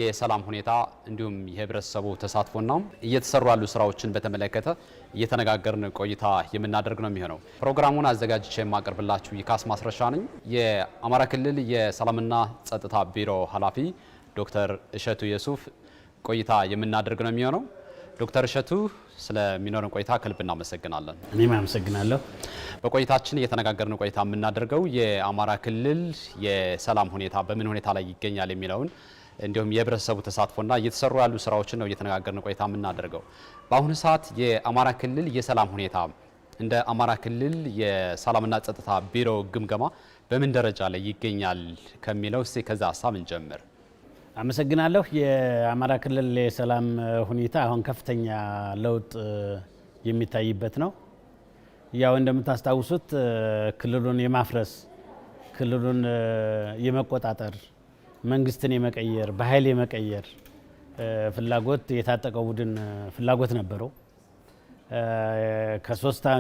የሰላም ሁኔታ እንዲሁም የህብረተሰቡ ተሳትፎና እየተሰሩ ያሉ ስራዎችን በተመለከተ እየተነጋገርን ቆይታ የምናደርግ ነው የሚሆነው። ፕሮግራሙን አዘጋጅቼ የማቀርብላችሁ ይካስ ማስረሻ ነኝ። የአማራ ክልል የሰላምና ጸጥታ ቢሮ ኃላፊ ዶክተር እሸቱ የሱፍ ቆይታ የምናደርግ ነው የሚሆነው። ዶክተር እሸቱ ስለሚኖረን ቆይታ ከልብ እናመሰግናለን። እኔም አመሰግናለሁ። በቆይታችን እየተነጋገርን ቆይታ የምናደርገው የአማራ ክልል የሰላም ሁኔታ በምን ሁኔታ ላይ ይገኛል የሚለውን እንዲሁም የህብረተሰቡ ተሳትፎና እየተሰሩ ያሉ ስራዎችን ነው እየተነጋገርን ቆይታ የምናደርገው። በአሁኑ ሰዓት የአማራ ክልል የሰላም ሁኔታ እንደ አማራ ክልል የሰላምና ጸጥታ ቢሮ ግምገማ በምን ደረጃ ላይ ይገኛል ከሚለው እስቲ ከዛ ሀሳብ እንጀምር። አመሰግናለሁ። የአማራ ክልል የሰላም ሁኔታ አሁን ከፍተኛ ለውጥ የሚታይበት ነው። ያው እንደምታስታውሱት ክልሉን የማፍረስ ክልሉን የመቆጣጠር መንግስትን የመቀየር በኃይል የመቀየር ፍላጎት የታጠቀው ቡድን ፍላጎት ነበረው።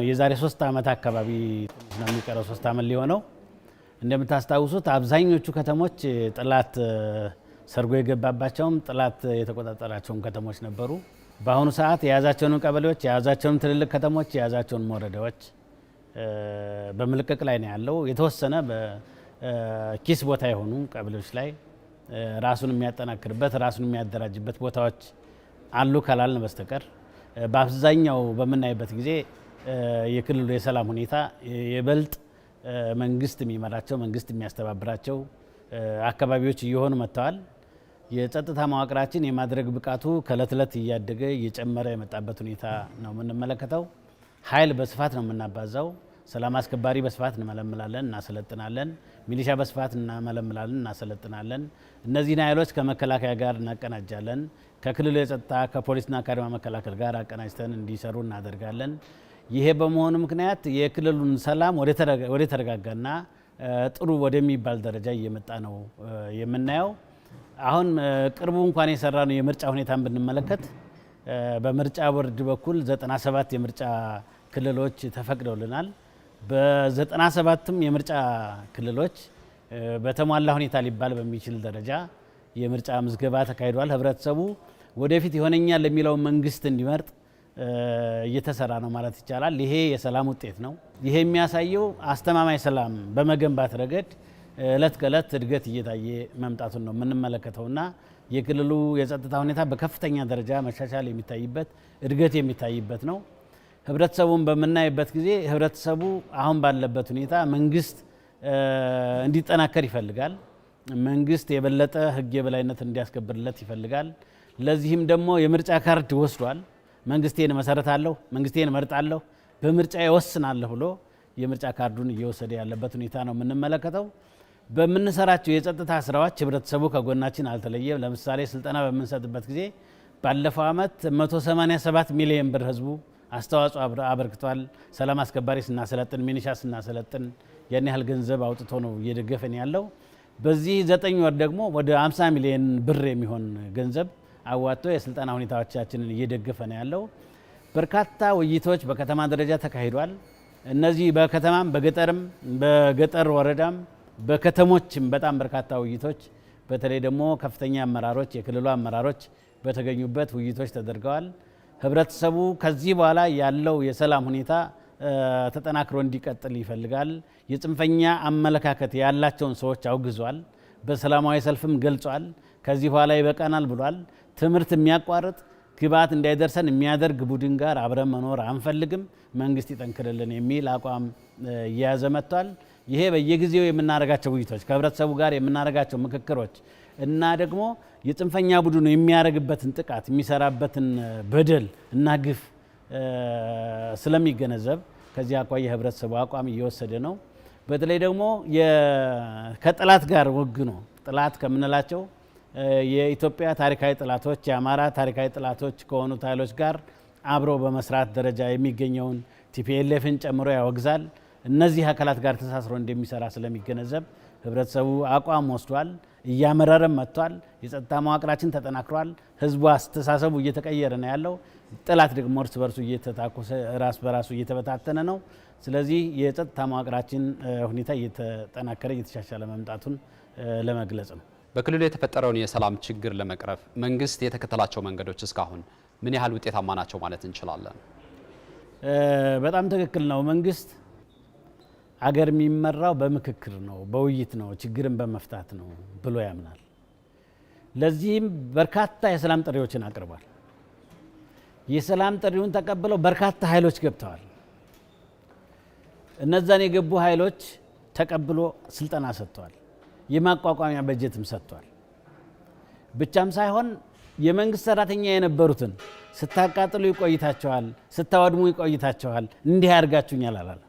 የዛሬ 3 ዓመት አካባቢ ነው የሚቀረው 3 ዓመት ሊሆነው። እንደምታስታውሱት አብዛኞቹ ከተሞች ጥላት ሰርጎ የገባባቸውም ጥላት የተቆጣጠራቸውም ከተሞች ነበሩ። በአሁኑ ሰዓት የያዛቸውን ቀበሌዎች፣ የያዛቸውን ትልልቅ ከተሞች፣ የያዛቸውን ወረዳዎች በመልቀቅ ላይ ነው ያለው። የተወሰነ በኪስ ቦታ የሆኑ ቀበሌዎች ላይ ራሱን የሚያጠናክርበት ራሱን የሚያደራጅበት ቦታዎች አሉ ካላልን በስተቀር በአብዛኛው በምናይበት ጊዜ የክልሉ የሰላም ሁኔታ የበልጥ መንግስት የሚመራቸው መንግስት የሚያስተባብራቸው አካባቢዎች እየሆኑ መጥተዋል። የጸጥታ መዋቅራችን የማድረግ ብቃቱ ከእለት እለት እያደገ እየጨመረ የመጣበት ሁኔታ ነው የምንመለከተው። ኃይል በስፋት ነው የምናባዛው። ሰላም አስከባሪ በስፋት እንመለምላለን፣ እናሰለጥናለን። ሚሊሻ በስፋት እናመለምላለን፣ እናሰለጥናለን። እነዚህን ኃይሎች ከመከላከያ ጋር እናቀናጃለን። ከክልሉ የጸጥታ ከፖሊስና ከአድማ መከላከል ጋር አቀናጅተን እንዲሰሩ እናደርጋለን። ይሄ በመሆኑ ምክንያት የክልሉን ሰላም ወደ ተረጋጋና ጥሩ ወደሚባል ደረጃ እየመጣ ነው የምናየው። አሁን ቅርቡ እንኳን የሰራ ነው የምርጫ ሁኔታን ብንመለከት በምርጫ ቦርድ በኩል 97 የምርጫ ክልሎች ተፈቅደውልናል። በ97ም የምርጫ ክልሎች በተሟላ ሁኔታ ሊባል በሚችል ደረጃ የምርጫ ምዝገባ ተካሂዷል። ህብረተሰቡ ወደፊት ይሆነኛል ለሚለው መንግስት እንዲመርጥ እየተሰራ ነው ማለት ይቻላል። ይሄ የሰላም ውጤት ነው። ይሄ የሚያሳየው አስተማማኝ ሰላም በመገንባት ረገድ እለት ከእለት እድገት እየታየ መምጣቱን ነው የምንመለከተውና የክልሉ የጸጥታ ሁኔታ በከፍተኛ ደረጃ መሻሻል የሚታይበት እድገት የሚታይበት ነው። ህብረተሰቡን በምናይበት ጊዜ ህብረተሰቡ አሁን ባለበት ሁኔታ መንግስት እንዲጠናከር ይፈልጋል። መንግስት የበለጠ ህግ የበላይነት እንዲያስከብርለት ይፈልጋል። ለዚህም ደግሞ የምርጫ ካርድ ወስዷል። መንግስቴን መሰረታለሁ፣ መንግስቴን መርጣለሁ፣ በምርጫ ይወስናለሁ ብሎ የምርጫ ካርዱን እየወሰደ ያለበት ሁኔታ ነው የምንመለከተው። በምንሰራቸው የጸጥታ ስራዎች ህብረተሰቡ ከጎናችን አልተለየም። ለምሳሌ ስልጠና በምንሰጥበት ጊዜ ባለፈው ዓመት 187 ሚሊዮን ብር ህዝቡ አስተዋጽኦ አበርክቷል። ሰላም አስከባሪ ስናሰለጥን፣ ሚኒሻ ስናሰለጥን ያን ያህል ገንዘብ አውጥቶ ነው እየደገፈን ያለው። በዚህ 9 ወር ደግሞ ወደ 50 ሚሊዮን ብር የሚሆን ገንዘብ አዋጥቶ የስልጠና ሁኔታዎቻችንን እየደገፈ ነው ያለው። በርካታ ውይይቶች በከተማ ደረጃ ተካሂዷል። እነዚህ በከተማም በገጠርም በገጠር ወረዳም በከተሞችም በጣም በርካታ ውይይቶች በተለይ ደግሞ ከፍተኛ አመራሮች የክልሉ አመራሮች በተገኙበት ውይይቶች ተደርገዋል። ህብረተሰቡ ከዚህ በኋላ ያለው የሰላም ሁኔታ ተጠናክሮ እንዲቀጥል ይፈልጋል። የጽንፈኛ አመለካከት ያላቸውን ሰዎች አውግዟል። በሰላማዊ ሰልፍም ገልጿል። ከዚህ በኋላ ይበቃናል ብሏል። ትምህርት የሚያቋርጥ ግብዓት እንዳይደርሰን የሚያደርግ ቡድን ጋር አብረን መኖር አንፈልግም፣ መንግስት ይጠንክርልን የሚል አቋም እየያዘ መጥቷል። ይሄ በየጊዜው የምናደርጋቸው ውይይቶች ከህብረተሰቡ ጋር የምናደርጋቸው ምክክሮች እና ደግሞ የጽንፈኛ ቡድኑ የሚያደርግበትን ጥቃት የሚሰራበትን በደል እና ግፍ ስለሚገነዘብ ከዚህ አኳያ የህብረተሰቡ አቋም እየወሰደ ነው። በተለይ ደግሞ ከጥላት ጋር ወግኖ ጥላት ከምንላቸው የኢትዮጵያ ታሪካዊ ጥላቶች የአማራ ታሪካዊ ጥላቶች ከሆኑት ኃይሎች ጋር አብሮ በመስራት ደረጃ የሚገኘውን ቲፒኤልኤፍን ጨምሮ ያወግዛል። እነዚህ አካላት ጋር ተሳስሮ እንደሚሰራ ስለሚገነዘብ ህብረተሰቡ አቋም ወስዷል። እያመረረም መጥቷል። የጸጥታ መዋቅራችን ተጠናክሯል። ህዝቡ አስተሳሰቡ እየተቀየረ ነው ያለው። ጥላት ደግሞ እርስ በርሱ እየተታኮሰ ራስ በራሱ እየተበታተነ ነው። ስለዚህ የጸጥታ መዋቅራችን ሁኔታ እየተጠናከረ እየተሻሻለ መምጣቱን ለመግለጽ ነው። በክልሉ የተፈጠረውን የሰላም ችግር ለመቅረፍ መንግስት የተከተላቸው መንገዶች እስካሁን ምን ያህል ውጤታማ ናቸው ማለት እንችላለን? በጣም ትክክል ነው። መንግስት አገር የሚመራው በምክክር ነው፣ በውይይት ነው፣ ችግርን በመፍታት ነው ብሎ ያምናል። ለዚህም በርካታ የሰላም ጥሪዎችን አቅርቧል። የሰላም ጥሪውን ተቀብለው በርካታ ኃይሎች ገብተዋል። እነዛን የገቡ ኃይሎች ተቀብሎ ስልጠና ሰጥቷል። የማቋቋሚያ በጀትም ሰጥቷል። ብቻም ሳይሆን የመንግስት ሰራተኛ የነበሩትን ስታቃጥሉ ይቆይታቸዋል፣ ስታወድሙ ይቆይታቸዋል፣ እንዲህ ያርጋችሁኛል አላለ።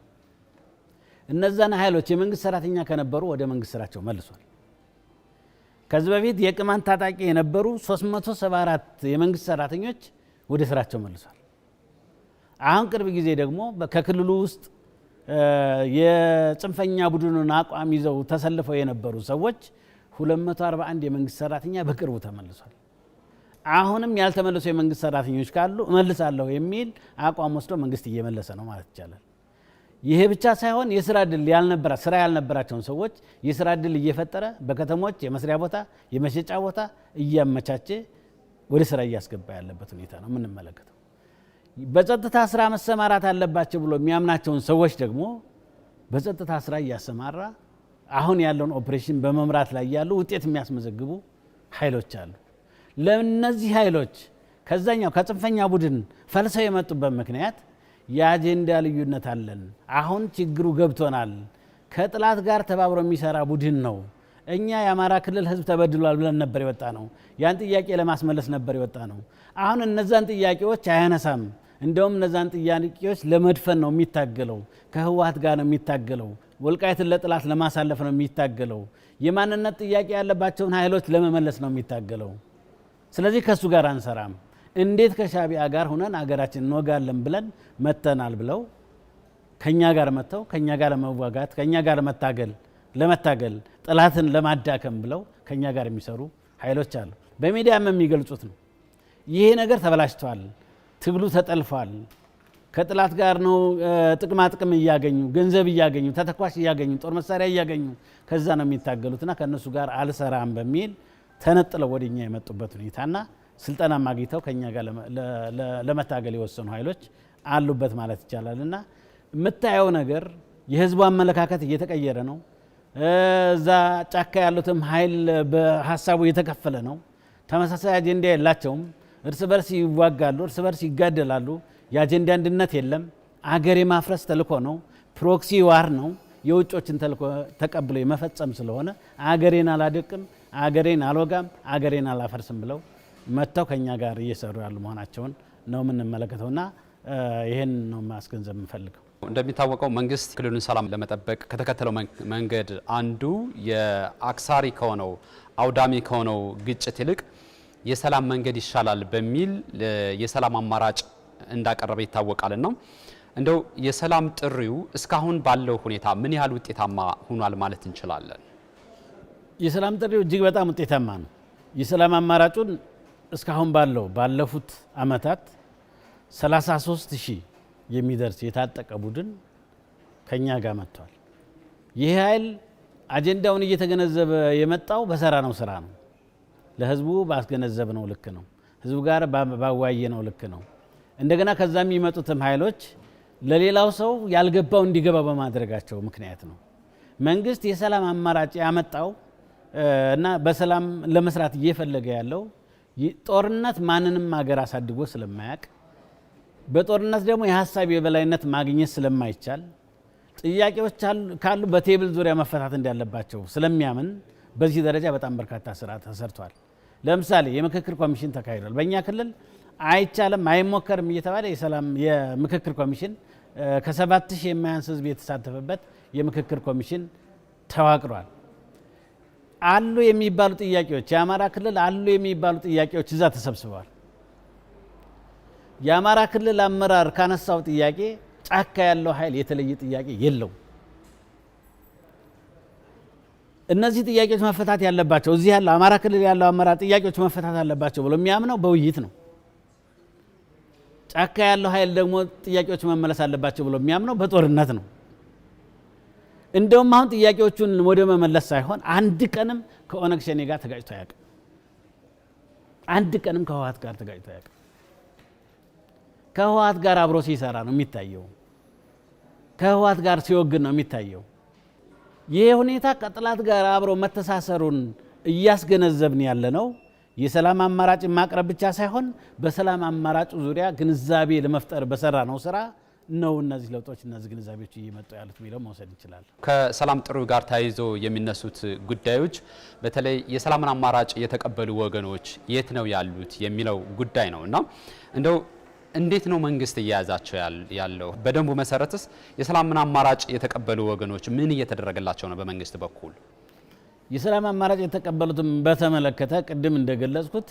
እነዛን ኃይሎች የመንግስት ሰራተኛ ከነበሩ ወደ መንግስት ስራቸው መልሷል። ከዚህ በፊት የቅማንት ታጣቂ የነበሩ 374 የመንግስት ሰራተኞች ወደ ስራቸው መልሷል። አሁን ቅርብ ጊዜ ደግሞ ከክልሉ ውስጥ የጽንፈኛ ቡድኑን አቋም ይዘው ተሰልፈው የነበሩ ሰዎች 241 የመንግስት ሰራተኛ በቅርቡ ተመልሷል። አሁንም ያልተመለሱ የመንግስት ሰራተኞች ካሉ እመልሳለሁ የሚል አቋም ወስዶ መንግስት እየመለሰ ነው ማለት ይቻላል። ይሄ ብቻ ሳይሆን የስራ ዕድል ስራ ያልነበራቸውን ሰዎች የስራ ዕድል እየፈጠረ በከተሞች የመስሪያ ቦታ፣ የመሸጫ ቦታ እያመቻቸ ወደ ስራ እያስገባ ያለበት ሁኔታ ነው የምንመለከተው። በጸጥታ ስራ መሰማራት አለባቸው ብሎ የሚያምናቸውን ሰዎች ደግሞ በጸጥታ ስራ እያሰማራ አሁን ያለውን ኦፕሬሽን በመምራት ላይ ያሉ ውጤት የሚያስመዘግቡ ኃይሎች አሉ። ለእነዚህ ኃይሎች ከዛኛው ከጽንፈኛ ቡድን ፈልሰው የመጡበት ምክንያት የአጀንዳ ልዩነት አለን፣ አሁን ችግሩ ገብቶናል፣ ከጥላት ጋር ተባብሮ የሚሰራ ቡድን ነው፣ እኛ የአማራ ክልል ህዝብ ተበድሏል ብለን ነበር የወጣ ነው፣ ያን ጥያቄ ለማስመለስ ነበር የወጣ ነው። አሁን እነዛን ጥያቄዎች አያነሳም፣ እንደውም እነዛን ጥያቄዎች ለመድፈን ነው የሚታገለው፣ ከህወሓት ጋር ነው የሚታገለው፣ ወልቃይትን ለጥላት ለማሳለፍ ነው የሚታገለው፣ የማንነት ጥያቄ ያለባቸውን ኃይሎች ለመመለስ ነው የሚታገለው። ስለዚህ ከሱ ጋር አንሰራም፣ እንዴት ከሻቢያ ጋር ሆነን አገራችን እንወጋለን ብለን መተናል ብለው ከኛ ጋር መተው ከኛ ጋር ለመዋጋት ከኛ ጋር ለመታገል ጥላትን ለማዳከም ብለው ከኛ ጋር የሚሰሩ ኃይሎች አሉ። በሚዲያም የሚገልጹት ነው። ይሄ ነገር ተበላሽቷል፣ ትግሉ ተጠልፏል፣ ከጥላት ጋር ነው ጥቅማ ጥቅም እያገኙ ገንዘብ እያገኙ ተተኳሽ እያገኙ ጦር መሳሪያ እያገኙ ከዛ ነው የሚታገሉትና ከነሱ ጋር አልሰራም በሚል ተነጥለው ወደኛ የመጡበት ሁኔታና ስልጠና ማግኝተው ከኛ ጋር ለመታገል የወሰኑ ኃይሎች አሉበት ማለት ይቻላልና የምታየው ነገር የህዝቡ አመለካከት እየተቀየረ ነው። እዛ ጫካ ያሉትም ኃይል በሀሳቡ እየተከፈለ ነው። ተመሳሳይ አጀንዳ የላቸውም። እርስ በርስ ይዋጋሉ፣ እርስ በርስ ይጋደላሉ። የአጀንዳ አንድነት የለም። አገር የማፍረስ ተልኮ ነው። ፕሮክሲ ዋር ነው። የውጮችን ተልኮ ተቀብሎ የመፈጸም ስለሆነ አገሬን አላደቅም፣ አገሬን አልወጋም፣ አገሬን አላፈርስም ብለው መጥተው ከኛ ጋር እየሰሩ ያሉ መሆናቸውን ነው የምንመለከተውና ይሄን ነው ማስገንዘብ የምፈልገው። እንደሚታወቀው መንግስት ክልሉን ሰላም ለመጠበቅ ከተከተለው መንገድ አንዱ የአክሳሪ ከሆነው አውዳሚ ከሆነው ግጭት ይልቅ የሰላም መንገድ ይሻላል በሚል የሰላም አማራጭ እንዳቀረበ ይታወቃልና እንደው የሰላም ጥሪው እስካሁን ባለው ሁኔታ ምን ያህል ውጤታማ ሆኗል ማለት እንችላለን? የሰላም ጥሪው እጅግ በጣም ውጤታማ ነው። የሰላም አማራጩን እስካሁን ባለፉት አመታት 33,000 የሚደርስ የታጠቀ ቡድን ከኛ ጋር መጥቷል። ይህ ኃይል አጀንዳውን እየተገነዘበ የመጣው በሰራ ነው ስራ ነው። ለህዝቡ ባስገነዘብ ነው ልክ ነው። ህዝቡ ጋር ባዋየ ነው ልክ ነው። እንደገና ከዛ የሚመጡትም ኃይሎች ለሌላው ሰው ያልገባው እንዲገባው በማድረጋቸው ምክንያት ነው። መንግስት የሰላም አማራጭ ያመጣው እና በሰላም ለመስራት እየፈለገ ያለው ጦርነት ማንንም ሀገር አሳድጎ ስለማያቅ በጦርነት ደግሞ የሀሳብ የበላይነት ማግኘት ስለማይቻል ጥያቄዎች ካሉ በቴብል ዙሪያ መፈታት እንዳለባቸው ስለሚያምን በዚህ ደረጃ በጣም በርካታ ስራ ተሰርቷል። ለምሳሌ የምክክር ኮሚሽን ተካሂዷል። በእኛ ክልል አይቻልም አይሞከርም እየተባለ የምክክር ኮሚሽን ከ7,000 የማያንስ ህዝብ የተሳተፈበት የምክክር ኮሚሽን ተዋቅሯል። አሉ የሚባሉ ጥያቄዎች የአማራ ክልል አሉ የሚባሉ ጥያቄዎች እዛ ተሰብስበዋል። የአማራ ክልል አመራር ካነሳው ጥያቄ ጫካ ያለው ኃይል የተለየ ጥያቄ የለው። እነዚህ ጥያቄዎች መፈታት ያለባቸው እዚህ ያለው አማራ ክልል ያለው አመራር ጥያቄዎች መፈታት አለባቸው ብሎ የሚያምነው በውይይት ነው። ጫካ ያለው ኃይል ደግሞ ጥያቄዎች መመለስ አለባቸው ብሎ የሚያምነው በጦርነት ነው። እንደውም አሁን ጥያቄዎቹን ወደ መመለስ ሳይሆን አንድ ቀንም ከኦነግ ሸኔ ጋር ተጋጭቶ አያውቅም። አንድ ቀንም ከህወሓት ጋር ተጋጭቶ አያውቅም። ከህወሓት ጋር አብሮ ሲሰራ ነው የሚታየው። ከህወሓት ጋር ሲወግን ነው የሚታየው። ይሄ ሁኔታ ከጠላት ጋር አብሮ መተሳሰሩን እያስገነዘብን ያለ ነው። የሰላም አማራጭ ማቅረብ ብቻ ሳይሆን በሰላም አማራጭ ዙሪያ ግንዛቤ ለመፍጠር በሰራ ነው ስራ ነው እነዚህ ለውጦች እነዚህ ግንዛቤዎች እየመጡ ያሉት የሚለው መውሰድ እንችላለን። ከሰላም ጥሪ ጋር ተያይዞ የሚነሱት ጉዳዮች በተለይ የሰላምን አማራጭ የተቀበሉ ወገኖች የት ነው ያሉት የሚለው ጉዳይ ነው እና እንደው እንዴት ነው መንግስት እየያዛቸው ያለው? በደንቡ መሰረትስ የሰላምን አማራጭ የተቀበሉ ወገኖች ምን እየተደረገላቸው ነው? በመንግስት በኩል የሰላም አማራጭ የተቀበሉትን በተመለከተ ቅድም እንደገለጽኩት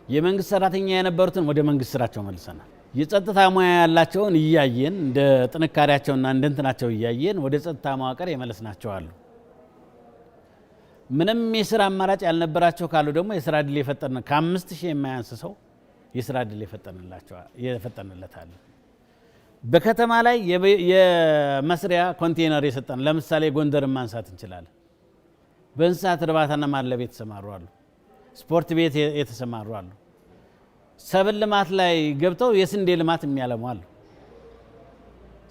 የመንግስት ሰራተኛ የነበሩትን ወደ መንግስት ስራቸው መልሰናል። የጸጥታ ሙያ ያላቸውን እያየን እንደ ጥንካሬያቸውና እንደ እንትናቸው እያየን ወደ ጸጥታ መዋቅር የመለስናቸው አሉ። ምንም የስራ አማራጭ ያልነበራቸው ካሉ ደግሞ የስራ ዕድል የፈጠርን ከ5000 የማያንስ ሰው የስራ ዕድል የፈጠንለታል። በከተማ ላይ የመስሪያ ኮንቴነር የሰጠን ለምሳሌ ጎንደርን ማንሳት እንችላለን። በእንስሳት እርባታና ማለብ የተሰማሩ አሉ። ስፖርት ቤት የተሰማሩ አሉ። ሰብል ልማት ላይ ገብተው የስንዴ ልማት የሚያለሙ አሉ።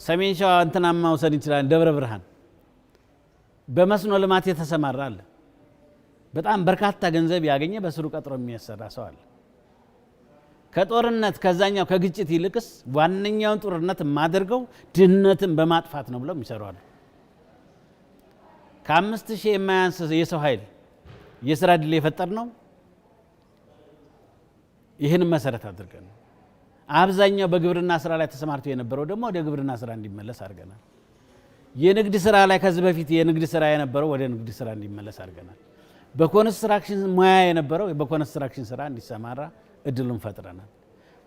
ሰሜን ሸዋ እንትናማ መውሰድ እንችላለን። ደብረ ብርሃን በመስኖ ልማት የተሰማራ አለ። በጣም በርካታ ገንዘብ ያገኘ በስሩ ቀጥሮ የሚያሰራ ሰው አለ። ከጦርነት ከዛኛው ከግጭት ይልቅስ ዋነኛውን ጦርነት የማደርገው ድህነትን በማጥፋት ነው ብለው የሚሰሩ አሉ። ከ5000 የማያንስ የሰው ኃይል የስራ ዕድል የፈጠር ነው። ይህን መሰረት አድርገን ነው። አብዛኛው በግብርና ስራ ላይ ተሰማርቶ የነበረው ደግሞ ወደ ግብርና ስራ እንዲመለስ አድርገናል። የንግድ ስራ ላይ ከዚህ በፊት የንግድ ስራ የነበረው ወደ ንግድ ስራ እንዲመለስ አድርገናል። በኮንስትራክሽን ሙያ የነበረው በኮንስትራክሽን ስራ እንዲሰማራ እድሉን ፈጥረናል።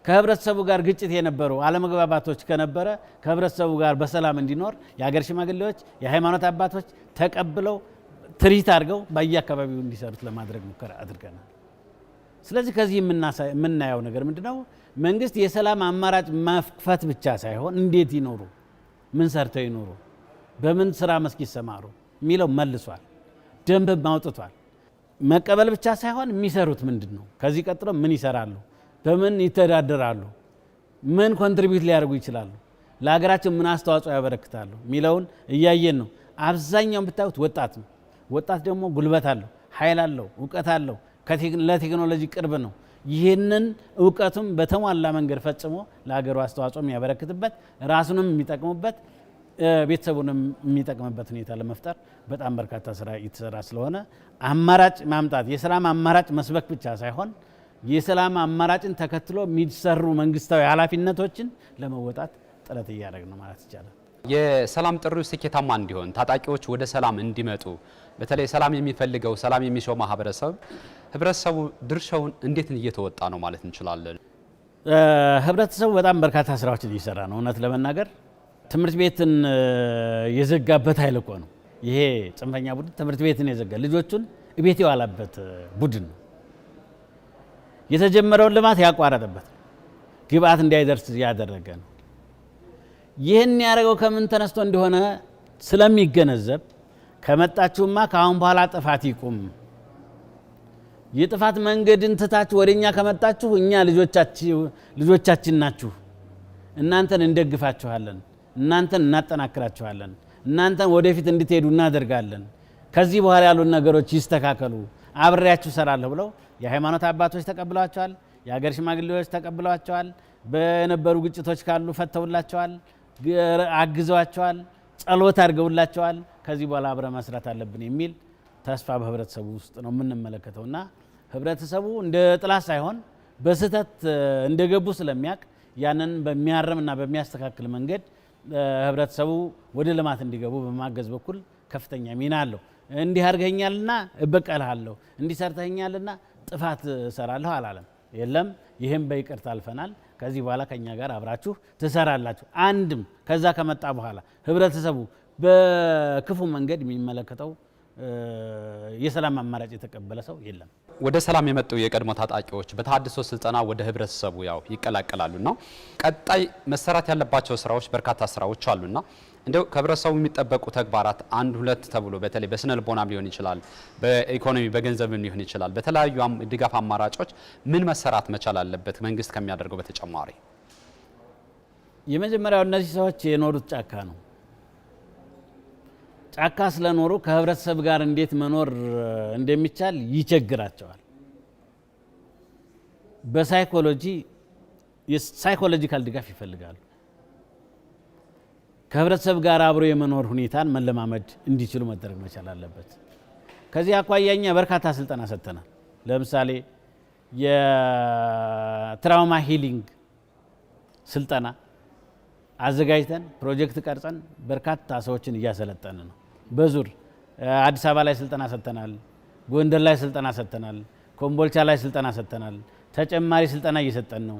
ከህብረተሰቡ ጋር ግጭት የነበረው አለመግባባቶች ከነበረ ከህብረተሰቡ ጋር በሰላም እንዲኖር የሀገር ሽማግሌዎች፣ የሃይማኖት አባቶች ተቀብለው ትሪት አድርገው በየአካባቢው እንዲሰሩት ለማድረግ ሙከራ አድርገናል። ስለዚህ ከዚህ የምናየው ነገር ምንድነው? መንግስት የሰላም አማራጭ መክፈት ብቻ ሳይሆን እንዴት ይኖሩ፣ ምን ሰርተው ይኖሩ፣ በምን ስራ መስክ ይሰማሩ የሚለው መልሷል። ደንብ አውጥቷል። መቀበል ብቻ ሳይሆን የሚሰሩት ምንድነው? ከዚህ ቀጥሎ ምን ይሰራሉ፣ በምን ይተዳደራሉ፣ ምን ኮንትሪቢዩት ሊያደርጉ ይችላሉ፣ ለሀገራችን ምን አስተዋጽኦ ያበረክታሉ የሚለውን እያየን ነው። አብዛኛውን ብታዩት ወጣት ነው። ወጣት ደግሞ ጉልበት አለው፣ ኃይል አለው፣ እውቀት አለው፣ ለቴክኖሎጂ ቅርብ ነው። ይህንን እውቀቱም በተሟላ መንገድ ፈጽሞ ለሀገሩ አስተዋጽኦ የሚያበረክትበት ራሱንም የሚጠቅሙበት ቤተሰቡንም የሚጠቅምበት ሁኔታ ለመፍጠር በጣም በርካታ ስራ እየተሰራ ስለሆነ አማራጭ ማምጣት የሰላም አማራጭ መስበክ ብቻ ሳይሆን የሰላም አማራጭን ተከትሎ የሚሰሩ መንግስታዊ ኃላፊነቶችን ለመወጣት ጥረት እያደረግን ነው ማለት ይቻላል። የሰላም ጥሪው ስኬታማ እንዲሆን ታጣቂዎች ወደ ሰላም እንዲመጡ በተለይ ሰላም የሚፈልገው ሰላም የሚሻው ህብረተሰቡ ድርሻውን እንዴት እየተወጣ ነው ማለት እንችላለን? ህብረተሰቡ በጣም በርካታ ስራዎችን እየሰራ ነው። እውነት ለመናገር ትምህርት ቤትን የዘጋበት ኃይል እኮ ነው። ይሄ ጽንፈኛ ቡድን ትምህርት ቤትን የዘጋ ልጆቹን ቤት የዋላበት ቡድን ነው። የተጀመረውን ልማት ያቋረጠበት ግብአት እንዳይደርስ ያደረገ ነው። ይህን ያደረገው ከምን ተነስቶ እንደሆነ ስለሚገነዘብ ከመጣችሁማ ከአሁን በኋላ ጥፋት ይቁም፣ የጥፋት መንገድን ትታችሁ ወደኛ ከመጣችሁ እኛ ልጆቻችን ናችሁ፣ እናንተን እንደግፋችኋለን፣ እናንተን እናጠናክራችኋለን፣ እናንተን ወደፊት እንድትሄዱ እናደርጋለን፣ ከዚህ በኋላ ያሉ ነገሮች ይስተካከሉ፣ አብሬያችሁ ሰራለሁ ብለው የሃይማኖት አባቶች ተቀብለዋቸዋል፣ የሀገር ሽማግሌዎች ተቀብለዋቸዋል፣ በነበሩ ግጭቶች ካሉ ፈተውላቸዋል፣ አግዘዋቸዋል፣ ጸሎት አድርገውላቸዋል። ከዚህ በኋላ አብረ መስራት አለብን የሚል ተስፋ በህብረተሰቡ ውስጥ ነው የምንመለከተውና ህብረተሰቡ እንደ ጥላት ሳይሆን በስህተት እንደገቡ ስለሚያውቅ ያንን በሚያርምና በሚያስተካክል መንገድ ህብረተሰቡ ወደ ልማት እንዲገቡ በማገዝ በኩል ከፍተኛ ሚና አለው። እንዲህ አድርገኛልና እበቀልሃለሁ፣ እንዲህ ሰርተኛልና ጥፋት እሰራለሁ አላለም። የለም ይህም በይቅርታ አልፈናል፣ ከዚህ በኋላ ከኛ ጋር አብራችሁ ትሰራላችሁ። አንድም ከዛ ከመጣ በኋላ ህብረተሰቡ በክፉ መንገድ የሚመለከተው የሰላም አማራጭ የተቀበለ ሰው የለም። ወደ ሰላም የመጡ የቀድሞ ታጣቂዎች በተሃድሶ ስልጠና ወደ ህብረተሰቡ ያው ይቀላቀላሉና ቀጣይ መሰራት ያለባቸው ስራዎች በርካታ ስራዎች አሉና እንደው ከህብረተሰቡ የሚጠበቁ ተግባራት አንድ ሁለት ተብሎ በተለይ በስነ ልቦናም ሊሆን ይችላል፣ በኢኮኖሚ በገንዘብም ሊሆን ይችላል፣ በተለያዩ ድጋፍ አማራጮች ምን መሰራት መቻል አለበት መንግስት ከሚያደርገው በተጨማሪ? የመጀመሪያው እነዚህ ሰዎች የኖሩት ጫካ ነው። ጫካ ስለኖሩ ከህብረተሰብ ጋር እንዴት መኖር እንደሚቻል ይቸግራቸዋል። የሳይኮሎጂካል ድጋፍ ይፈልጋሉ። ከህብረተሰብ ጋር አብሮ የመኖር ሁኔታን መለማመድ እንዲችሉ መደረግ መቻል አለበት። ከዚህ አኳያኛ በርካታ ስልጠና ሰጥተናል። ለምሳሌ የትራውማ ሂሊንግ ስልጠና አዘጋጅተን ፕሮጀክት ቀርጸን በርካታ ሰዎችን እያሰለጠን ነው። በዙር አዲስ አበባ ላይ ስልጠና ሰጥተናል፣ ጎንደር ላይ ስልጠና ሰጥተናል፣ ኮምቦልቻ ላይ ስልጠና ሰጥተናል። ተጨማሪ ስልጠና እየሰጠን ነው።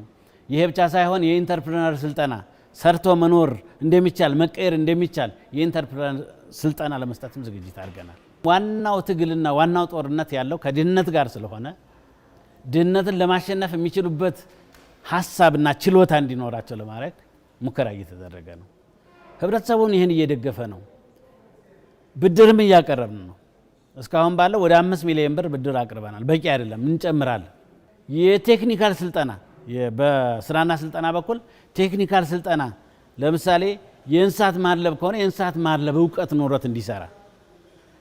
ይሄ ብቻ ሳይሆን የኢንተርፕረነር ስልጠና ሰርቶ መኖር እንደሚቻል መቀየር እንደሚቻል የኢንተርፕረነር ስልጠና ለመስጠትም ዝግጅት አድርገናል። ዋናው ትግልና ዋናው ጦርነት ያለው ከድህነት ጋር ስለሆነ ድህነትን ለማሸነፍ የሚችሉበት ሀሳብና ችሎታ እንዲኖራቸው ለማድረግ ሙከራ እየተደረገ ነው። ህብረተሰቡን ይህን እየደገፈ ነው። ብድርም እያቀረብን ነው። እስካሁን ባለው ወደ 5 ሚሊዮን ብር ብድር አቅርበናል። በቂ አይደለም፣ እንጨምራለን። የቴክኒካል ስልጠና በስራና ስልጠና በኩል ቴክኒካል ስልጠና ለምሳሌ የእንስሳት ማድለብ ከሆነ የእንስሳት ማድለብ እውቀት ኖሮት እንዲሰራ፣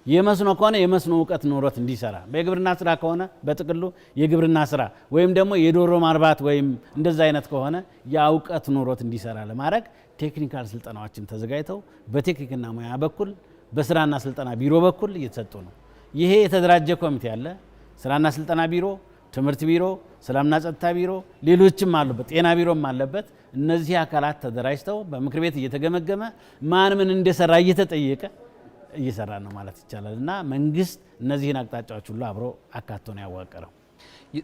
የመስኖ ከሆነ የመስኖ እውቀት ኖሮት እንዲሰራ፣ በግብርና ስራ ከሆነ በጥቅሉ የግብርና ስራ ወይም ደግሞ የዶሮ ማርባት ወይም እንደዛ አይነት ከሆነ ያ እውቀት ኖሮት እንዲሰራ ለማድረግ ቴክኒካል ስልጠናዎችን ተዘጋጅተው በቴክኒክና ሙያ በኩል በስራና ስልጠና ቢሮ በኩል እየተሰጡ ነው። ይሄ የተደራጀ ኮሚቴ አለ። ስራና ስልጠና ቢሮ፣ ትምህርት ቢሮ፣ ሰላምና ጸጥታ ቢሮ፣ ሌሎችም አሉበት፣ ጤና ቢሮም አለበት። እነዚህ አካላት ተደራጅተው በምክር ቤት እየተገመገመ ማን ምን እንደሰራ እየተጠየቀ እየሰራ ነው ማለት ይቻላል። እና መንግስት እነዚህን አቅጣጫዎች ሁሉ አብሮ አካቶ ነው ያዋቀረው።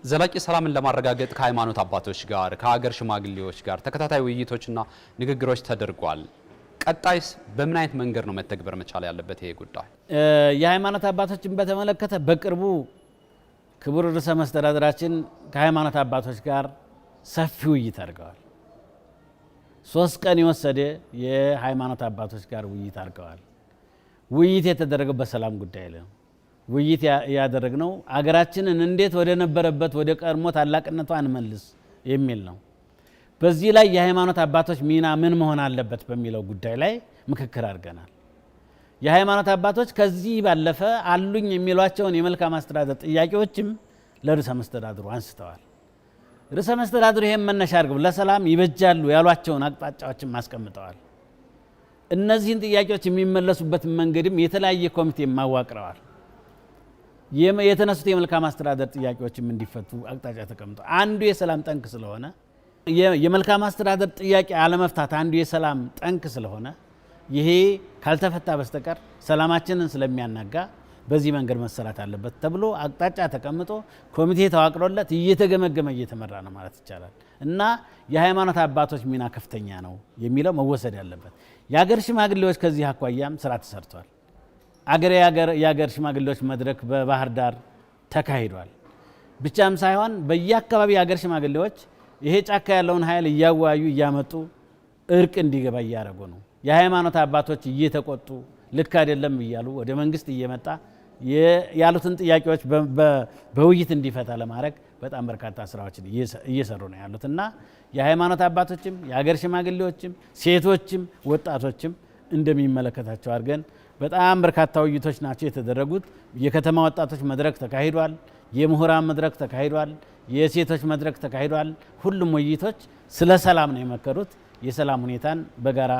ዘላቂ ሰላምን ለማረጋገጥ ከሃይማኖት አባቶች ጋር ከሀገር ሽማግሌዎች ጋር ተከታታይ ውይይቶችና ንግግሮች ተደርጓል። ቀጣይስ በምን አይነት መንገድ ነው መተግበር መቻል ያለበት ይሄ ጉዳይ? የሃይማኖት አባቶችን በተመለከተ በቅርቡ ክቡር ርዕሰ መስተዳድራችን ከሃይማኖት አባቶች ጋር ሰፊ ውይይት አድርገዋል። 3 ቀን የወሰደ የሃይማኖት አባቶች ጋር ውይይት አድርገዋል። ውይይት የተደረገው በሰላም ጉዳይ ላይ ነው። ውይይት ያደረግነው አገራችንን እንዴት ወደ ነበረበት ወደ ቀድሞ ታላቅነቷ እንመልስ የሚል ነው። በዚህ ላይ የሃይማኖት አባቶች ሚና ምን መሆን አለበት በሚለው ጉዳይ ላይ ምክክር አድርገናል። የሃይማኖት አባቶች ከዚህ ባለፈ አሉኝ የሚሏቸውን የመልካም አስተዳደር ጥያቄዎችም ለርዕሰ መስተዳድሩ አንስተዋል። ርዕሰ መስተዳድሩ ይሄን መነሻ አድርገው ለሰላም ይበጃሉ ያሏቸውን አቅጣጫዎችም አስቀምጠዋል። እነዚህን ጥያቄዎች የሚመለሱበት መንገድም የተለያየ ኮሚቴ ማዋቅረዋል። የተነሱት የመልካም አስተዳደር ጥያቄዎችም እንዲፈቱ አቅጣጫ ተቀምጧል። አንዱ የሰላም ጠንክ ስለሆነ የመልካም አስተዳደር ጥያቄ አለመፍታት አንዱ የሰላም ጠንክ ስለሆነ ይሄ ካልተፈታ በስተቀር ሰላማችንን ስለሚያናጋ በዚህ መንገድ መሰራት አለበት ተብሎ አቅጣጫ ተቀምጦ ኮሚቴ ተዋቅሮለት እየተገመገመ እየተመራ ነው ማለት ይቻላል። እና የሃይማኖት አባቶች ሚና ከፍተኛ ነው የሚለው መወሰድ ያለበት። የሀገር ሽማግሌዎች ከዚህ አኳያም ስራ ተሰርቷል። የሀገር ሽማግሌዎች መድረክ በባህር ዳር ተካሂዷል። ብቻም ሳይሆን በየአካባቢ የሀገር ሽማግሌዎች ይሄ ጫካ ያለውን ኃይል እያወያዩ እያመጡ እርቅ እንዲገባ እያደረጉ ነው። የሃይማኖት አባቶች እየተቆጡ ልክ አይደለም እያሉ ወደ መንግስት እየመጣ ያሉትን ጥያቄዎች በውይይት እንዲፈታ ለማድረግ በጣም በርካታ ስራዎችን እየሰሩ ነው ያሉት እና የሃይማኖት አባቶችም የሀገር ሽማግሌዎችም ሴቶችም ወጣቶችም እንደሚመለከታቸው አድርገን በጣም በርካታ ውይይቶች ናቸው የተደረጉት። የከተማ ወጣቶች መድረክ ተካሂዷል። የምሁራን መድረክ ተካሂዷል። የሴቶች መድረክ ተካሂዷል። ሁሉም ውይይቶች ስለ ሰላም ነው የመከሩት። የሰላም ሁኔታን በጋራ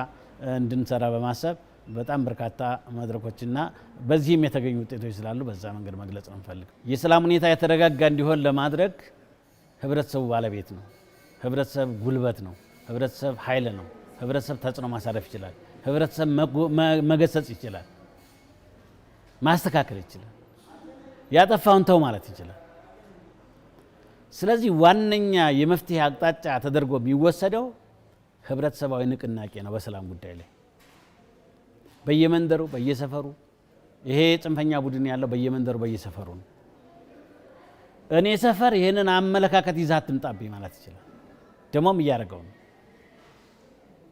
እንድንሰራ በማሰብ በጣም በርካታ መድረኮችና በዚህም የተገኙ ውጤቶች ስላሉ በዛ መንገድ መግለጽ ነው እንፈልገው። የሰላም ሁኔታ የተረጋጋ እንዲሆን ለማድረግ ህብረተሰቡ ባለቤት ነው። ህብረተሰብ ጉልበት ነው። ህብረተሰብ ኃይል ነው። ህብረተሰብ ተጽዕኖ ማሳረፍ ይችላል። ህብረተሰብ መገሰጽ ይችላል። ማስተካከል ይችላል። ያጠፋውን ተው ማለት ይችላል። ስለዚህ ዋነኛ የመፍትሄ አቅጣጫ ተደርጎ የሚወሰደው ህብረተሰባዊ ንቅናቄ ነው። በሰላም ጉዳይ ላይ በየመንደሩ በየሰፈሩ ይሄ ጽንፈኛ ቡድን ያለው በየመንደሩ በየሰፈሩ ነው። እኔ ሰፈር ይሄንን አመለካከት ይዘህ አትምጣብኝ ማለት ይችላል። ደሞም እያደረገው ነው።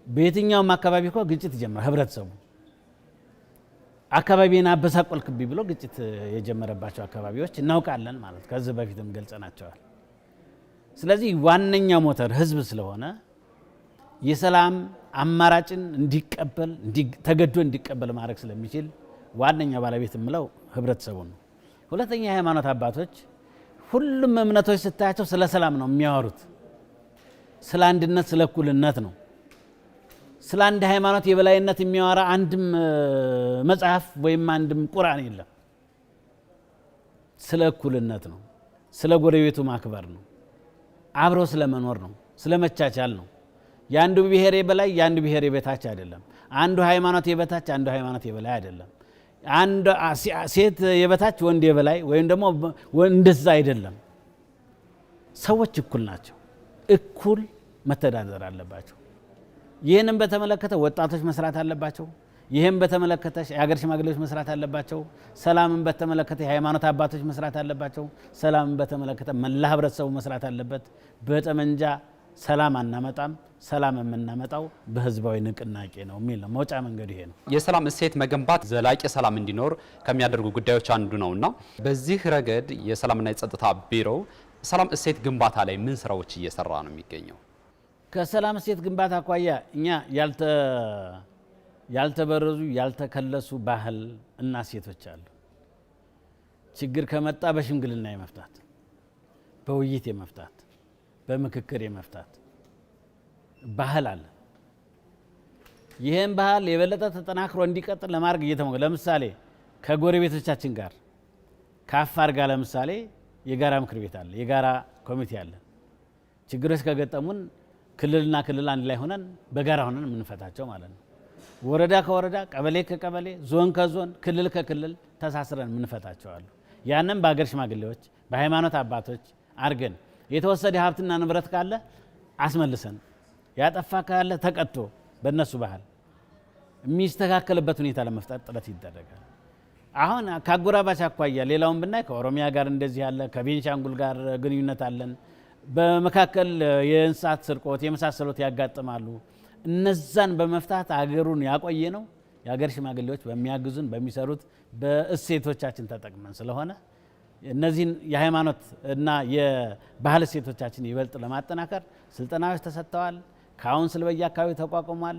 በየትኛውም አካባቢ እኮ ግጭት ይጀምራል። ህብረተሰቡ አካባቢን አበሳቆልክብኝ ብሎ ግጭት የጀመረባቸው አካባቢዎች እናውቃለን ማለት ከዚህ በፊትም ገልጸናቸዋል። ስለዚህ ዋነኛው ሞተር ህዝብ ስለሆነ የሰላም አማራጭን እንዲቀበል ተገዶ እንዲቀበል ማድረግ ስለሚችል ዋነኛ ባለቤት የምለው ህብረተሰቡ ነው። ሁለተኛ የሃይማኖት አባቶች ሁሉም እምነቶች ስታያቸው ስለ ሰላም ነው የሚያወሩት፣ ስለ አንድነት፣ ስለ እኩልነት ነው። ስለ አንድ ሃይማኖት የበላይነት የሚያወራ አንድም መጽሐፍ ወይም አንድም ቁርአን የለም። ስለ እኩልነት ነው፣ ስለ ጎረቤቱ ማክበር ነው፣ አብረው ስለ መኖር ነው፣ ስለ መቻቻል ነው። የአንዱ ብሔር የበላይ የአንዱ ብሔር የበታች አይደለም። አንዱ ሃይማኖት የበታች አንዱ ሃይማኖት የበላይ አይደለም። አንዱ ሴት የበታች ወንድ የበላይ ወይም ደግሞ እንደዛ አይደለም። ሰዎች እኩል ናቸው። እኩል መተዳደር አለባቸው። ይህንም በተመለከተ ወጣቶች መስራት አለባቸው። ይህም በተመለከተ የሀገር ሽማግሌዎች መስራት አለባቸው። ሰላምን በተመለከተ የሃይማኖት አባቶች መስራት አለባቸው። ሰላምን በተመለከተ መላ ህብረተሰቡ መስራት አለበት። በጠመንጃ ሰላም አናመጣም። ሰላም የምናመጣው በህዝባዊ ንቅናቄ ነው የሚል ነው። መውጫ መንገዱ ይሄ ነው። የሰላም እሴት መገንባት ዘላቂ ሰላም እንዲኖር ከሚያደርጉ ጉዳዮች አንዱ ነውና በዚህ ረገድ የሰላምና የጸጥታ ቢሮው ሰላም እሴት ግንባታ ላይ ምን ስራዎች እየሰራ ነው የሚገኘው? ከሰላም እሴት ግንባታ አኳያ እኛ ያልተበረዙ ያልተከለሱ ባህል እና እሴቶች አሉ። ችግር ከመጣ በሽምግልና የመፍታት፣ በውይይት የመፍታት፣ በምክክር የመፍታት ባህል አለ። ይህም ባህል የበለጠ ተጠናክሮ እንዲቀጥል ለማድረግ እየተሞከረ ለምሳሌ ከጎረቤቶቻችን ጋር ከአፋር ጋር ለምሳሌ የጋራ ምክር ቤት አለ፣ የጋራ ኮሚቴ አለ። ችግሮች ከገጠሙን ክልልና ክልል አንድ ላይ ሆነን በጋራ ሆነን የምንፈታቸው ማለት ነው። ወረዳ ከወረዳ፣ ቀበሌ ከቀበሌ፣ ዞን ከዞን፣ ክልል ከክልል ተሳስረን የምንፈታቸው አሉ። ያንም በሀገር ሽማግሌዎች በሃይማኖት አባቶች አድርገን የተወሰደ ሀብትና ንብረት ካለ አስመልሰን ያጠፋ ካለ ተቀጥቶ በእነሱ ባህል የሚስተካከልበት ሁኔታ ለመፍጠር ጥረት ይደረጋል። አሁን ከአጎራባች አኳያ ሌላውን ብናይ ከኦሮሚያ ጋር እንደዚህ ያለ፣ ከቤንሻንጉል ጋር ግንኙነት አለን። በመካከል የእንስሳት ስርቆት የመሳሰሉት ያጋጥማሉ። እነዛን በመፍታት አገሩን ያቆየ ነው የሀገር ሽማግሌዎች በሚያግዙን በሚሰሩት በእሴቶቻችን ተጠቅመን ስለሆነ እነዚህን የሃይማኖት እና የባህል እሴቶቻችን ይበልጥ ለማጠናከር ስልጠናዎች ተሰጥተዋል። ካውንስል በየአካባቢው ተቋቁሟል።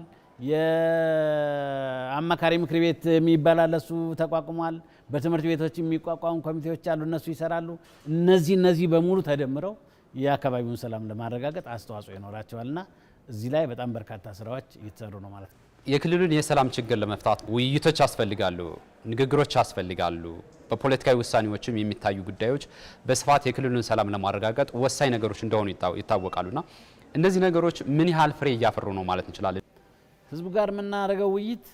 የአማካሪ ምክር ቤት የሚባላለሱ ተቋቁሟል። በትምህርት ቤቶች የሚቋቋሙ ኮሚቴዎች አሉ፣ እነሱ ይሰራሉ። እነዚህ በሙሉ ተደምረው የአካባቢውን ሰላም ለማረጋገጥ አስተዋጽኦ ይኖራቸዋልና እዚህ ላይ በጣም በርካታ ስራዎች እየተሰሩ ነው ማለት ነው። የክልሉን የሰላም ችግር ለመፍታት ውይይቶች ያስፈልጋሉ፣ ንግግሮች ያስፈልጋሉ። በፖለቲካዊ ውሳኔዎችም የሚታዩ ጉዳዮች በስፋት የክልሉን ሰላም ለማረጋገጥ ወሳኝ ነገሮች እንደሆኑ ይታወቃሉና እነዚህ ነገሮች ምን ያህል ፍሬ እያፈሩ ነው ማለት እንችላለን? ህዝቡ ጋር የምናደርገው ውይይት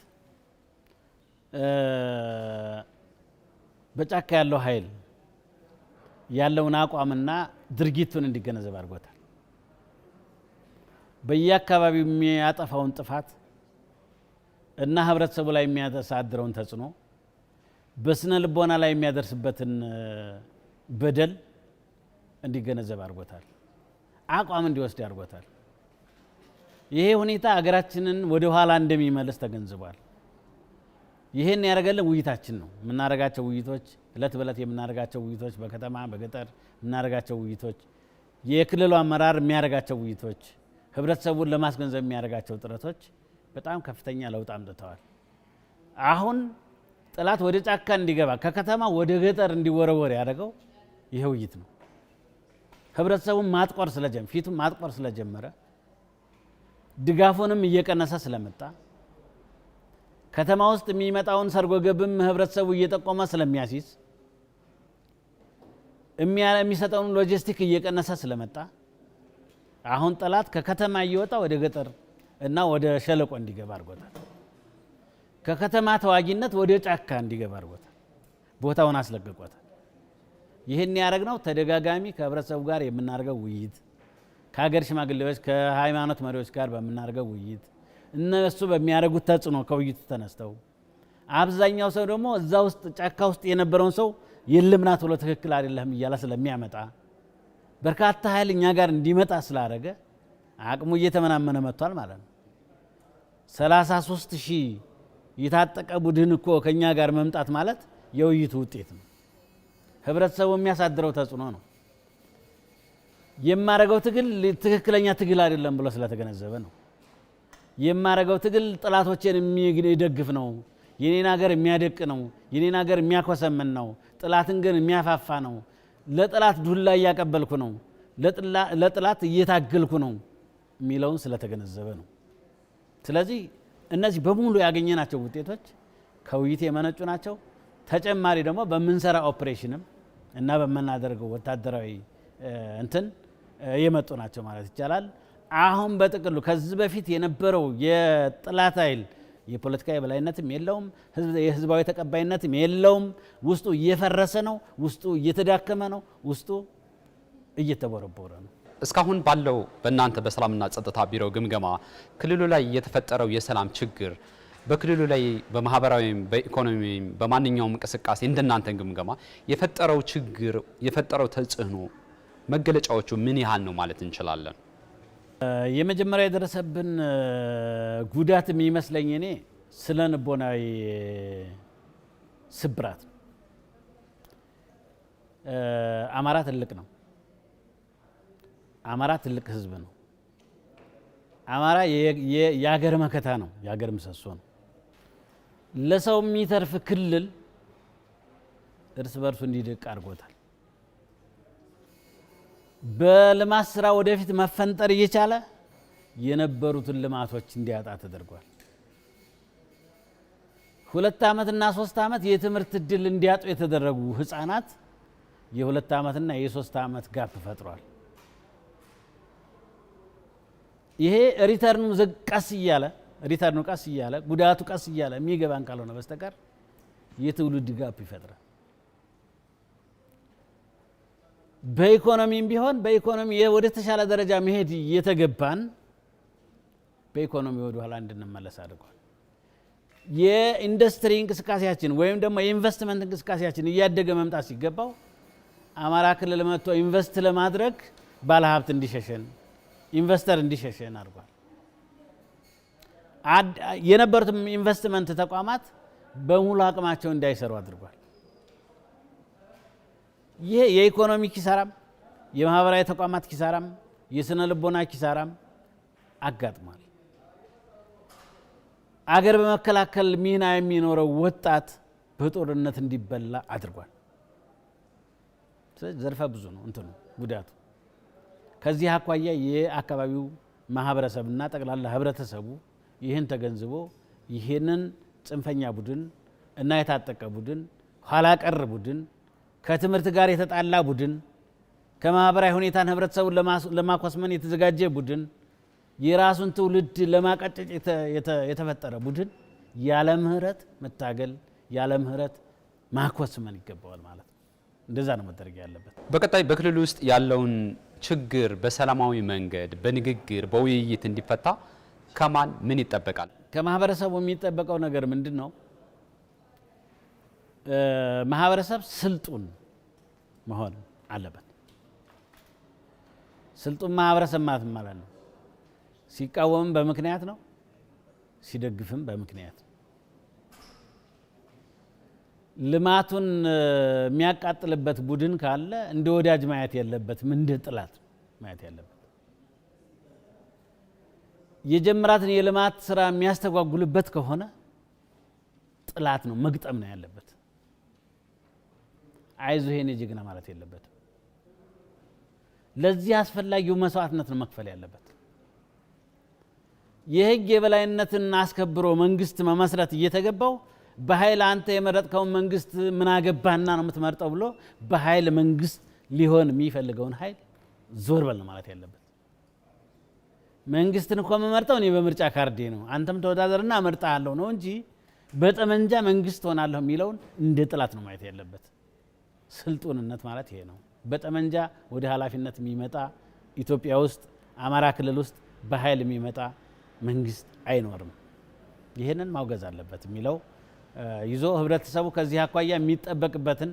በጫካ ያለው ኃይል ያለውን አቋምና ድርጊቱን እንዲገነዘብ አድርጎታል። በየአካባቢው የሚያጠፋውን ጥፋት እና ህብረተሰቡ ላይ የሚያሳድረውን ተጽዕኖ በስነ ልቦና ላይ የሚያደርስበትን በደል እንዲገነዘብ አድርጎታል። አቋም እንዲወስድ አድርጎታል። ይሄ ሁኔታ አገራችንን ወደ ኋላ እንደሚመልስ ተገንዝቧል። ይሄን ያደረገልን ውይይታችን ነው። የምናደርጋቸው ውይይቶች እለት በእለት የምናደርጋቸው ውይይቶች፣ በከተማ በገጠር የምናደርጋቸው ውይይቶች፣ የክልሉ አመራር የሚያደርጋቸው ውይይቶች፣ ህብረተሰቡን ለማስገንዘብ የሚያደርጋቸው ጥረቶች በጣም ከፍተኛ ለውጥ አምጥተዋል። አሁን ጠላት ወደ ጫካ እንዲገባ ከከተማ ወደ ገጠር እንዲወረወር ያደረገው ይሄ ውይይት ነው። ህብረተሰቡን ማጥቆር ስለጀመረ ፊቱን ማጥቆር ስለጀመረ ድጋፉንም እየቀነሰ ስለመጣ ከተማ ውስጥ የሚመጣውን ሰርጎ ገብም ህብረተሰቡ እየጠቆመ ስለሚያሲዝ የሚሰጠውን ሎጂስቲክ እየቀነሰ ስለመጣ አሁን ጠላት ከከተማ እየወጣ ወደ ገጠር እና ወደ ሸለቆ እንዲገባ አድርጎታል። ከከተማ ተዋጊነት ወደ ጫካ እንዲገባ አድርጎታል። ቦታውን አስለቅቆታል። ይህን ያደረግነው ተደጋጋሚ ከህብረተሰቡ ጋር የምናደርገው ውይይት፣ ከሀገር ሽማግሌዎች ከሃይማኖት መሪዎች ጋር በምናደርገው ውይይት፣ እነሱ በሚያደርጉት ተጽዕኖ ከውይይቱ ተነስተው አብዛኛው ሰው ደግሞ እዛ ውስጥ ጫካ ውስጥ የነበረውን ሰው የለምና ቶሎ ትክክል አይደለም እያለ ስለሚያመጣ በርካታ ኃይል እኛ ጋር እንዲመጣ ስላደረገ አቅሙ እየተመናመነ መጥቷል ማለት ነው። 33,000 የታጠቀ ቡድን እኮ ከኛ ጋር መምጣት ማለት የውይይቱ ውጤት ነው። ህብረተሰቡ የሚያሳድረው ተጽዕኖ ነው። የማረገው ትግል ትክክለኛ ትግል አይደለም ብሎ ስለተገነዘበ ነው። የማረገው ትግል ጥላቶችን የሚደግፍ ነው፣ የኔን ሀገር የሚያደቅ ነው፣ የኔን ሀገር የሚያኮሰምን ነው፣ ጥላትን ግን የሚያፋፋ ነው፣ ለጥላት ዱላ እያቀበልኩ ነው፣ ለጥላት እየታገልኩ ነው የሚለውን ስለተገነዘበ ነው። ስለዚህ እነዚህ በሙሉ ያገኘናቸው ውጤቶች ከውይይት የመነጩ ናቸው። ተጨማሪ ደግሞ በምንሰራ ኦፕሬሽንም እና በመናደርገው ወታደራዊ እንትን የመጡ ናቸው ማለት ይቻላል። አሁን በጥቅሉ ከዚህ በፊት የነበረው የጥላት ኃይል የፖለቲካ የበላይነትም የለውም፣ የህዝባዊ ተቀባይነትም የለውም። ውስጡ እየፈረሰ ነው፣ ውስጡ እየተዳከመ ነው፣ ውስጡ እየተቦረቦረ ነው። እስካሁን ባለው በእናንተ በሰላምና ጸጥታ ቢሮ ግምገማ ክልሉ ላይ የተፈጠረው የሰላም ችግር በክልሉ ላይ በማህበራዊም በኢኮኖሚም በማንኛውም እንቅስቃሴ እንደናንተ ግምገማ የፈጠረው ችግር የፈጠረው ተጽዕኖ መገለጫዎቹ ምን ያህል ነው ማለት እንችላለን? የመጀመሪያ የደረሰብን ጉዳት የሚመስለኝ እኔ ስነ ልቦናዊ ስብራት። አማራ ትልቅ ነው። አማራ ትልቅ ህዝብ ነው። አማራ የሀገር መከታ ነው፣ የሀገር ምሰሶ ነው። ለሰው የሚተርፍ ክልል እርስ በርሱ እንዲደቅ አድርጎታል። በልማት ስራ ወደፊት መፈንጠር እየቻለ የነበሩትን ልማቶች እንዲያጣ ተደርጓል። 2 ዓመትና 3 ዓመት የትምህርት እድል እንዲያጡ የተደረጉ ህፃናት የ2 ዓመትና የ3 ዓመት ጋፕ ፈጥሯል። ይሄ ሪተርኑ ቀስ እያለ ጉዳቱ ቀስ እያለ የሚገባን ካልሆነ በስተቀር የትውልድ ጋፕ ይፈጥራል። በኢኮኖሚም ቢሆን በኢኮኖሚ ወደ ተሻለ ደረጃ መሄድ እየተገባን በኢኮኖሚ ወደ ኋላ እንድንመለስ አድርጓል። የኢንዱስትሪ እንቅስቃሴያችን ወይም ደግሞ የኢንቨስትመንት እንቅስቃሴያችን እያደገ መምጣት ሲገባው አማራ ክልል መጥቶ ኢንቨስት ለማድረግ ባለሀብት እንዲሸሸን ኢንቨስተር እንዲሸሸን አድርጓል። የነበሩት ኢንቨስትመንት ተቋማት በሙሉ አቅማቸው እንዳይሰሩ አድርጓል። ይሄ የኢኮኖሚ ኪሳራም የማህበራዊ ተቋማት ኪሳራም የስነ ልቦና ኪሳራም አጋጥሟል። አገር በመከላከል ሚና የሚኖረው ወጣት በጦርነት እንዲበላ አድርጓል። ስለዚህ ዘርፈ ብዙ ነው እንትኑ ጉዳቱ። ከዚህ አኳያ የአካባቢው ማህበረሰብና ጠቅላላ ህብረተሰቡ ይህን ተገንዝቦ ይህንን ጽንፈኛ ቡድን እና የታጠቀ ቡድን ኋላ ቀር ቡድን ከትምህርት ጋር የተጣላ ቡድን ከማህበራዊ ሁኔታን ህብረተሰቡን ለማኮስመን የተዘጋጀ ቡድን የራሱን ትውልድ ለማቀጨጭ የተፈጠረ ቡድን ያለ ምህረት መታገል ያለ ምህረት ማኮስመን ይገባዋል ማለት ነው። እንደዛ ነው መደረግ ያለበት። በቀጣይ በክልሉ ውስጥ ያለውን ችግር በሰላማዊ መንገድ በንግግር በውይይት እንዲፈታ ከማን ምን ይጠበቃል? ከማህበረሰቡ የሚጠበቀው ነገር ምንድን ነው? ማህበረሰብ ስልጡን መሆን አለበት። ስልጡን ማህበረሰብ ማለት ነው ሲቃወምም በምክንያት ነው፣ ሲደግፍም በምክንያት ነው። ልማቱን የሚያቃጥልበት ቡድን ካለ እንደ ወዳጅ ማየት የለበትም፣ እንደ ጥላት ማየት ያለበት። የጀመራትን የልማት ስራ የሚያስተጓጉልበት ከሆነ ጥላት ነው መግጠም ነው ያለበት። አይዞህ የኔ ጀግና ማለት የለበትም። ለዚህ አስፈላጊው መስዋዕትነት ነው መክፈል ያለበት። የህግ የበላይነትን አስከብሮ መንግስት መመስረት እየተገባው በኃይል አንተ የመረጥከውን መንግስት ምን አገባህና ነው የምትመርጠው ብሎ በኃይል መንግስት ሊሆን የሚፈልገውን ኃይል ዞር በል ማለት ያለበት። መንግስትን እኮ የምመርጠው እኔ በምርጫ ካርዴ ነው፣ አንተም ተወዳደርና እመርጣለሁ ነው እንጂ በጠመንጃ መንግስት ሆናለሁ የሚለውን እንደ ጥላት ነው ማየት ያለበት። ስልጡንነት ማለት ይሄ ነው። በጠመንጃ ወደ ኃላፊነት የሚመጣ ኢትዮጵያ ውስጥ አማራ ክልል ውስጥ በኃይል የሚመጣ መንግስት አይኖርም። ይሄንን ማውገዝ አለበት የሚለው ይዞ ህብረተሰቡ ከዚህ አኳያ የሚጠበቅበትን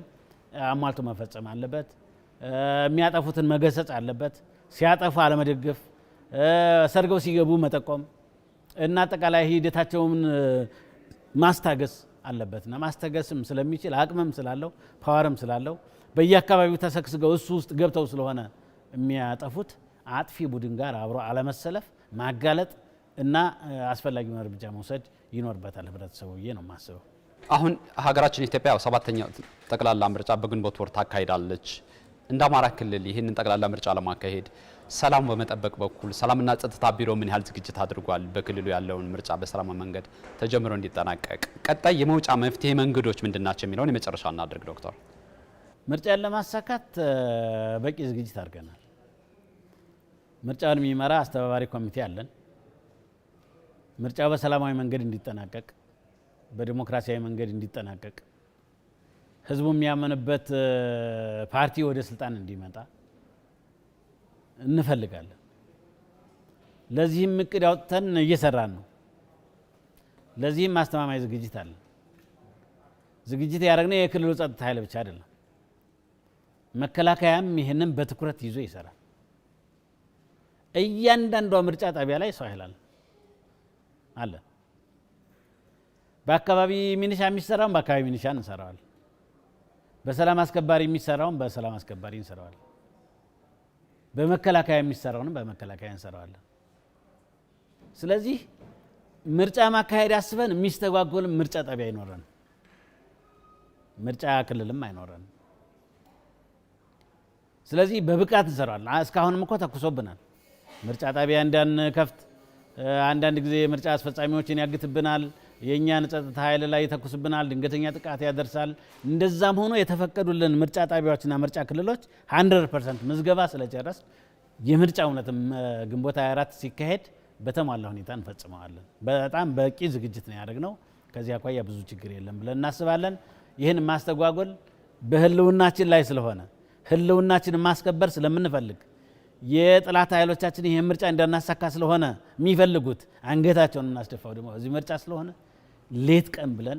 አሟልቶ መፈጸም አለበት። የሚያጠፉትን መገሰጽ አለበት። ሲያጠፉ አለመደገፍ፣ ሰርገው ሲገቡ መጠቆም እና አጠቃላይ ሂደታቸውን ማስታገስ አለበትና ማስታገስም ስለሚችል አቅምም ስላለው ፓወርም ስላለው በየአካባቢው ተሰግስገው እሱ ውስጥ ገብተው ስለሆነ የሚያጠፉት አጥፊ ቡድን ጋር አብሮ አለመሰለፍ፣ ማጋለጥ እና አስፈላጊውን እርምጃ መውሰድ ይኖርበታል ህብረተሰቡ ብዬ ነው የማስበው። አሁን ሀገራችን ኢትዮጵያ 7ኛው ጠቅላላ ምርጫ በግንቦት ወር ታካሂዳለች። እንደ አማራ ክልል ይህንን ጠቅላላ ምርጫ ለማካሄድ ሰላም በመጠበቅ በኩል ሰላምና ጸጥታ ቢሮ ምን ያህል ዝግጅት አድርጓል? በክልሉ ያለውን ምርጫ በሰላማዊ መንገድ ተጀምሮ እንዲጠናቀቅ ቀጣይ የመውጫ መፍትሄ መንገዶች ምንድናቸው የሚለውን የመጨረሻ እናድርግ። ዶክተር፣ ምርጫን ለማሳካት በቂ ዝግጅት አድርገናል። ምርጫውን የሚመራ አስተባባሪ ኮሚቴ አለን። ምርጫው በሰላማዊ መንገድ እንዲጠናቀቅ፣ በዲሞክራሲያዊ መንገድ እንዲጠናቀቅ፣ ህዝቡ የሚያመንበት ፓርቲ ወደ ስልጣን እንዲመጣ እንፈልጋለን። ለዚህም እቅድ አውጥተን እየሰራን ነው። ለዚህም ማስተማማኝ ዝግጅት አለ። ዝግጅት ያደረግነው የክልሉ ጸጥታ ኃይል ብቻ አይደለም። መከላከያም ይህንን በትኩረት ይዞ ይሰራል። እያንዳንዷ ምርጫ ጣቢያ ላይ ሰው ኃይል አለ። በአካባቢ ሚኒሻ የሚሰራውን በአካባቢ ሚኒሻ እንሰራዋል። በሰላም አስከባሪ የሚሰራውን በሰላም አስከባሪ እንሰራዋል። በመከላከያ የሚሰራውንም በመከላከያ እንሰራዋለን። ስለዚህ ምርጫ ማካሄድ አስበን የሚስተጓጎልም ምርጫ ጣቢያ አይኖረን፣ ምርጫ ክልልም አይኖረን። ስለዚህ በብቃት እንሰራዋለን። እስካሁንም እኮ ተኩሶብናል። ምርጫ ጣቢያ እንዳንከፍት አንዳንድ ጊዜ ምርጫ አስፈጻሚዎችን ያግትብናል፣ የእኛን ጸጥታ ኃይል ላይ ይተኩስብናል፣ ድንገተኛ ጥቃት ያደርሳል። እንደዛም ሆኖ የተፈቀዱልን ምርጫ ጣቢያዎችና ምርጫ ክልሎች 100% ምዝገባ ስለጨረስ የምርጫ እውነትም ግንቦት 24 ሲካሄድ በተሟላ ሁኔታ እንፈጽመዋለን። በጣም በቂ ዝግጅት ነው ያደረግነው። ከዚህ አኳያ ብዙ ችግር የለም ብለን እናስባለን። ይህን ማስተጓጎል በህልውናችን ላይ ስለሆነ ህልውናችንን ማስከበር ስለምንፈልግ የጥላት ኃይሎቻችን ይሄን ምርጫ እንዳናሳካ ስለሆነ የሚፈልጉት አንገታቸውን እናስደፋው ደግሞ እዚህ ምርጫ ስለሆነ ሌት ቀን ብለን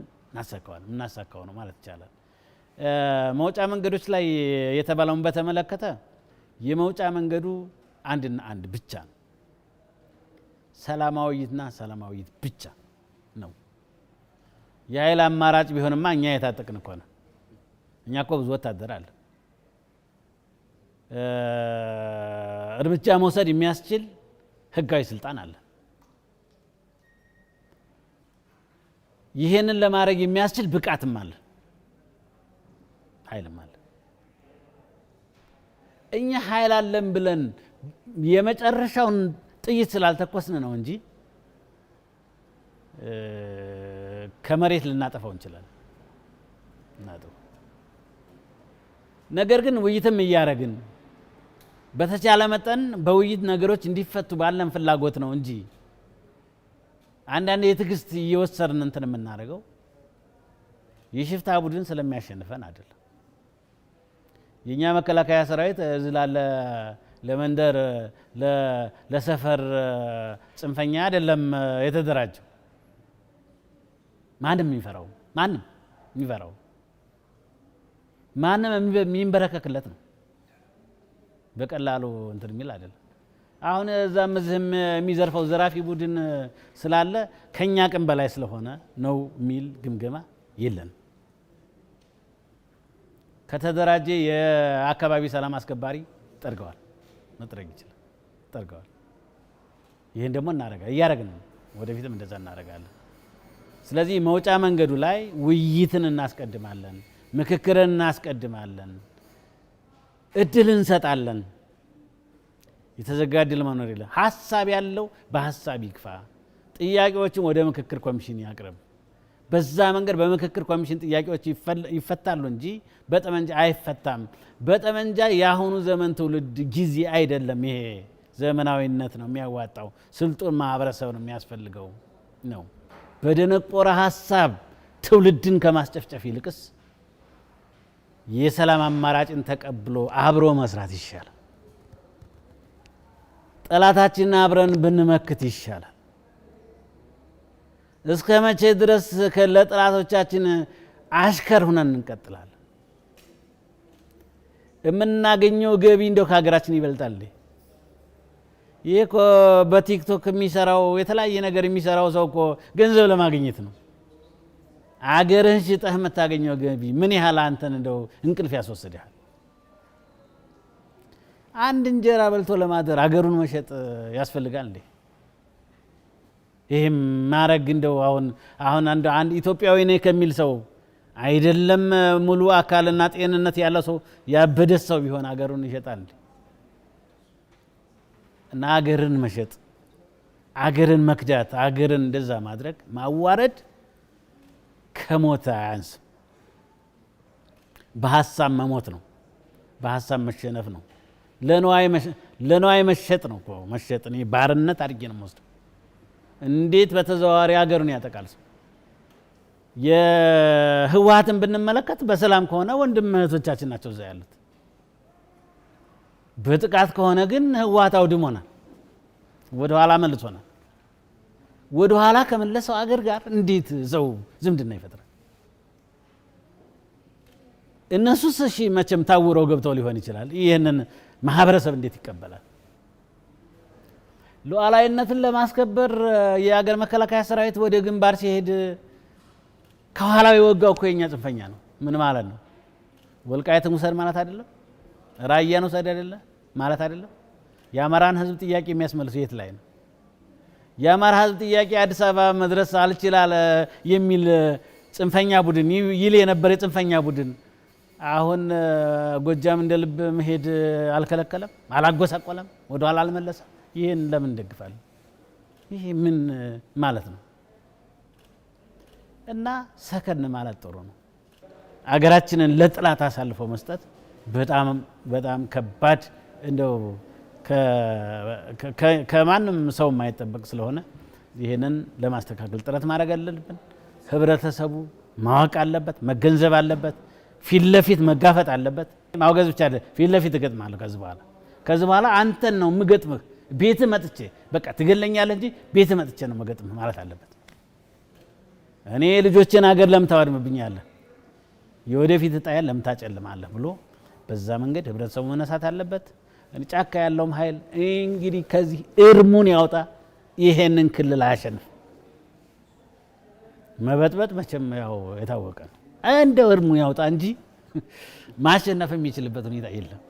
እናሳካው ነው ማለት ይቻላል። መውጫ መንገዶች ላይ የተባለውን በተመለከተ የመውጫ መንገዱ አንድና አንድ ብቻ ነው። ሰላማዊትና ሰላማዊት ብቻ ነው። የኃይል አማራጭ ቢሆንማ እኛ የታጠቅን እኮ ነው። እኛ እኮ ብዙ ወታደር አለ። እርምጃ መውሰድ የሚያስችል ህጋዊ ስልጣን አለ። ይሄንን ለማድረግ የሚያስችል ብቃትም አለ፣ ኃይልም አለ። እኛ ኃይል አለን ብለን የመጨረሻውን ጥይት ስላልተኮስን ነው እንጂ ከመሬት ልናጠፋው እንችላለን። ነገር ግን ውይይትም እያደረግን በተቻለ መጠን በውይይት ነገሮች እንዲፈቱ ባለን ፍላጎት ነው እንጂ አንዳንድ የትዕግስት እየወሰድን እንትን የምናደርገው የሽፍታ ቡድን ስለሚያሸንፈን አይደለም። የኛ መከላከያ ሰራዊት እዚህ ላለ ለመንደር ለሰፈር ጽንፈኛ አይደለም የተደራጀው። ማንም የሚፈራው ማንም የሚንበረከክለት ነው። በቀላሉ እንትን የሚል አይደለም። አሁን እዛም እዚህም የሚዘርፈው ዘራፊ ቡድን ስላለ ከኛ አቅም በላይ ስለሆነ ነው የሚል ግምገማ የለን። ከተደራጀ የአካባቢ ሰላም አስከባሪ ጠርገዋል፣ መጥረግ ይችላል፣ ጠርገዋል። ይህን ደግሞ እያደረግን ነው፣ ወደፊትም እንደዛ እናደርጋለን። ስለዚህ መውጫ መንገዱ ላይ ውይይትን እናስቀድማለን፣ ምክክርን እናስቀድማለን፣ እድል እንሰጣለን። የተዘጋ እድል መኖር የለም። ሀሳብ ያለው በሀሳብ ይግፋ፣ ጥያቄዎችን ወደ ምክክር ኮሚሽን ያቅርብ። በዛ መንገድ በምክክር ኮሚሽን ጥያቄዎች ይፈታሉ እንጂ በጠመንጃ አይፈታም። በጠመንጃ የአሁኑ ዘመን ትውልድ ጊዜ አይደለም። ይሄ ዘመናዊነት ነው የሚያዋጣው፣ ስልጡን ማህበረሰብ ነው የሚያስፈልገው ነው። በደነቆረ ሀሳብ ትውልድን ከማስጨፍጨፍ ይልቅስ የሰላም አማራጭን ተቀብሎ አብሮ መስራት ይሻላል። ጠላታችንን አብረን ብንመክት ይሻላል። እስከ መቼ ድረስ ለጥላቶቻችን አሽከር ሆነን እንቀጥላለን? የምናገኘው ገቢ እንደው ከሀገራችን ይበልጣል። ይህ እኮ በቲክቶክ የሚሰራው የተለያየ ነገር የሚሰራው ሰው እኮ ገንዘብ ለማግኘት ነው። አገርህን ሽጠህ የምታገኘው ገቢ ምን ያህል አንተን እንደው እንቅልፍ ያስወስድሃል? አንድ እንጀራ በልቶ ለማደር አገሩን መሸጥ ያስፈልጋል እንዴ? ይህም ማረግ እንደው አሁን አንድ ኢትዮጵያዊ ነኝ ከሚል ሰው አይደለም ሙሉ አካልና ጤንነት ያለው ሰው ያበደ ሰው ቢሆን አገሩን ይሸጣል እንዴ? እና አገርን መሸጥ፣ አገርን መክዳት፣ አገርን እንደዛ ማድረግ ማዋረድ ከሞት አያንስም። በሀሳብ መሞት ነው። በሀሳብ መሸነፍ ነው። ለነዋይ መሸጥ ነው እኮ መሸጥ። እኔ ባርነት አድርጌ ነው የምወስደው። እንዴት በተዘዋዋሪ ሀገሩን ያጠቃል ሰው። የህወሓትን ብንመለከት በሰላም ከሆነ ወንድም እህቶቻችን ናቸው እዛ ያሉት። በጥቃት ከሆነ ግን ህወሓት አውድሞናል፣ ወደኋላ መልሶናል። ወደኋላ ከመለሰው አገር ጋር እንዴት ሰው ዝምድና ይፈጥራል? እነሱስ እሺ መቼም ታውረው ገብተው ሊሆን ይችላል። ይህንን ማህበረሰብ እንዴት ይቀበላል? ሉዓላዊነትን ለማስከበር የአገር መከላከያ ሰራዊት ወደ ግንባር ሲሄድ ከኋላው የወጋው እኮ የኛ ጽንፈኛ ነው። ምን ማለት ነው? ወልቃይትን ውሰድ ማለት አይደለም? ራያን ውሰድ አይደለም ማለት አይደለም? የአማራን ህዝብ ጥያቄ የሚያስመልሱ የት ላይ ነው? የአማራ ህዝብ ጥያቄ አዲስ አበባ መድረስ አልችላል የሚል ጽንፈኛ ቡድን ይል የነበረ ጽንፈኛ ቡድን አሁን ጎጃም እንደ ልብ መሄድ አልከለከለም፣ አላጎሳቆለም፣ ወደኋላ አልመለሰም። ይህን ለምን እንደግፋለን? ይህ ምን ማለት ነው? እና ሰከን ማለት ጥሩ ነው። አገራችንን ለጥላት አሳልፎ መስጠት በጣም በጣም ከባድ እንደው ከማንም ሰው የማይጠበቅ ስለሆነ ይህንን ለማስተካከል ጥረት ማድረግ አለብን። ህብረተሰቡ ማወቅ አለበት፣ መገንዘብ አለበት፣ ፊት ለፊት መጋፈጥ አለበት። ማውገዝ ብቻ አይደለም፣ ፊት ለፊት እገጥማለሁ። ከዚህ በኋላ አንተን ነው የምገጥምህ፣ ቤት መጥቼ በቃ ትገለኛለህ እንጂ ቤት መጥቼ ነው የምገጥምህ ማለት አለበት። እኔ ልጆችን ሀገር ለምን ታወድምብኛለህ? የወደፊት እጣዬን ለምን ታጨልማለህ ብሎ በዛ መንገድ ህብረተሰቡ መነሳት አለበት። ጫካ ያለውም ኃይል እንግዲህ ከዚህ እርሙን ያውጣ። ይሄንን ክልል አያሸንፍ። መበጥበጥ መቼም ያው የታወቀ ነው። እንደው እርሙን ያውጣ እንጂ ማሸነፍ የሚችልበት ሁኔታ የለም።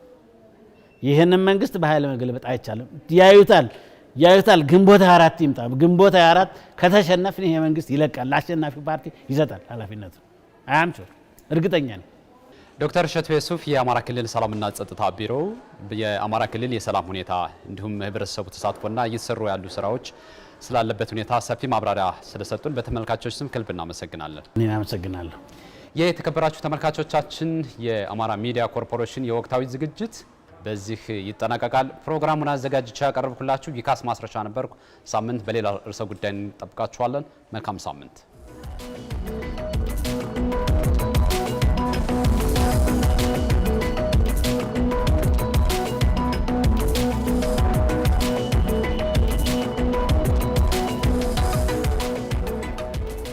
ይህንን መንግስት በኃይል መገልበጥ አይቻልም። ያዩታል። ግንቦት 24 ይምጣ። ግንቦት 24 ከተሸነፍን ይሄ መንግስት ይለቃል፣ ለአሸናፊ ፓርቲ ይሰጣል ኃላፊነቱ። አያምቹር እርግጠኛ ነኝ። ዶክተር እሸቱ የሱፍ የአማራ ክልል ሰላምና ጸጥታ ቢሮ የአማራ ክልል የሰላም ሁኔታ እንዲሁም ህብረተሰቡ ተሳትፎና እየተሰሩ ያሉ ስራዎች ስላለበት ሁኔታ ሰፊ ማብራሪያ ስለሰጡን በተመልካቾች ስም ከልብ እናመሰግናለን። እኔ አመሰግናለሁ። የተከበራችሁ ተመልካቾቻችን የአማራ ሚዲያ ኮርፖሬሽን የወቅታዊ ዝግጅት በዚህ ይጠናቀቃል። ፕሮግራሙን አዘጋጅቼ ያቀርብኩላችሁ ይካስ ማስረሻ ነበርኩ። ሳምንት በሌላ ርዕሰ ጉዳይ እንጠብቃችኋለን። መልካም ሳምንት።